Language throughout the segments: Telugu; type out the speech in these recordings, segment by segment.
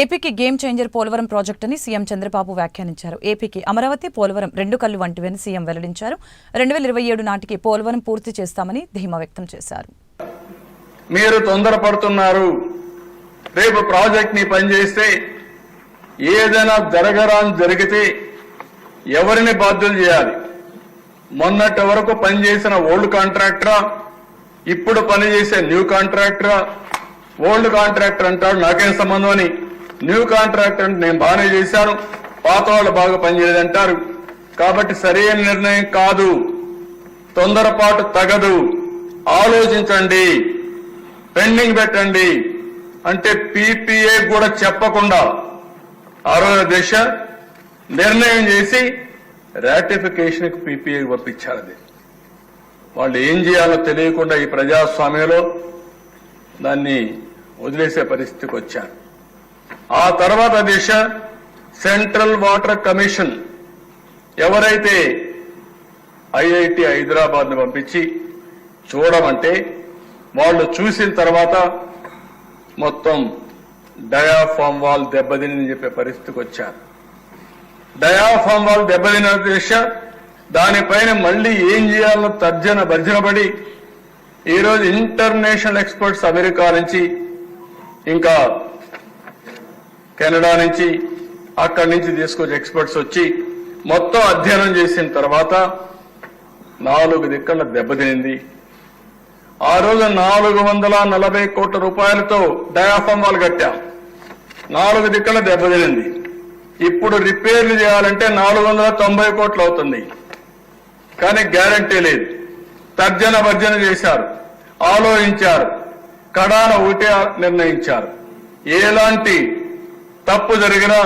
ఏపీకి గేమ్ చేంజర్ పోలవరం ప్రాజెక్ట్ అని సీఎం చంద్రబాబు వ్యాఖ్యానించారు. ఏపీకి అమరావతి, పోలవరం రెండు కళ్ళు వంటివని సీఎం వెల్లడించారు. 2027 నాటికి పోలవరం పూర్తి చేస్తామని ధీమా వ్యక్తం చేశారు. మీరు తొందరపడుతున్నారు. రేపు ప్రాజెక్ట్ ని పనిచేస్తే ఏదైనా జరిగితే ఎవరిని బాధ్యులు చేయాలి? మొన్నటి వరకు పనిచేసిన ఓల్డ్ కాంట్రాక్టరా, ఇప్పుడు పనిచేసే న్యూ కాంట్రాక్టరా? ఓల్డ్ కాంట్రాక్టర్ అంటాడు నాకేం సంబంధం అని, న్యూ కాంట్రాక్టర్ అంటే నేను బాగానే చేశాను, పాత వాళ్ళు బాగా పనిచేయలేదంటారు. కాబట్టి సరైన నిర్ణయం కాదు, తొందరపాటు తగదు, ఆలోచించండి, పెండింగ్ పెట్టండి అంటే పీపీఏ కూడా చెప్పకుండా ఆరోగ్య దిశ నిర్ణయం చేసి రాటిఫికేషన్ పీపీఏ పంపించారు. అది వాళ్ళు ఏం చేయాలో తెలియకుండా ఈ ప్రజాస్వామ్యంలో దాన్ని వదిలేసే పరిస్థితికి వచ్చారు. ఆ తర్వాత దిశ సెంట్రల్ వాటర్ కమిషన్ ఎవరైతే ఐఐటి హైదరాబాద్ ను పంపించి చూడమంటే వాళ్ళు చూసిన తర్వాత మొత్తం డయాఫామ్ వాల్ దెబ్బతిని చెప్పే పరిస్థితికి వచ్చారు. డయాఫామ్ వాల్ దెబ్బతిన దిశ దానిపైన మళ్లీ ఏం చేయాలో భర్జనపడి ఈరోజు ఇంటర్నేషనల్ ఎక్స్పర్ట్స్ అమెరికా నుంచి ఇంకా కెనడా నుంచి అక్కడి నుంచి తీసుకొచ్చి ఎక్స్పర్ట్స్ వచ్చి మొత్తం అధ్యయనం చేసిన తర్వాత 4 దిక్కల దెబ్బతినింది. ఆ రోజు 440 కోట్ల రూపాయలతో డయాఫామ్ వాల్ కట్టాం, 4 దిక్కల దెబ్బతినింది. ఇప్పుడు రిపేర్లు చేయాలంటే 490 కోట్లు అవుతుంది. కానీ గ్యారంటీ లేదు. భర్జన చేశారు, ఆలోచించారు, కడాన ఒకటే నిర్ణయించారు. ఎలాంటి తప్పు జరిగినా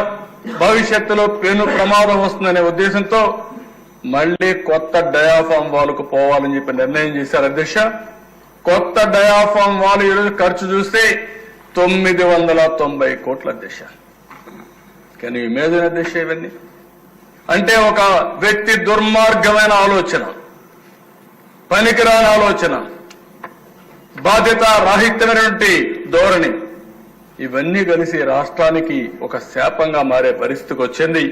భవిష్యత్తులో పెను ప్రమాదం వస్తుందనే ఉద్దేశంతో మళ్లీ కొత్త డయాఫామ్ వాల్కు పోవాలని చెప్పి నిర్ణయం చేశారు అధ్యక్ష. కొత్త డయాఫామ్ వాల్ ఈరోజు ఖర్చు చూస్తే 990 కోట్ల అధ్యక్ష. కానీ ఇమేజిన్ అధ్యక్ష, ఇవన్నీ అంటే ఒక వ్యక్తి దుర్మార్గమైన ఆలోచన, పనికిరాని ఆలోచన, బాధ్యత రాహిత్యమైనటువంటి ధోరణి, ఇవన్నీ కలిసి రాష్ట్రానికి ఒక శాపంగా మారే పరిస్థితికి వచ్చింది.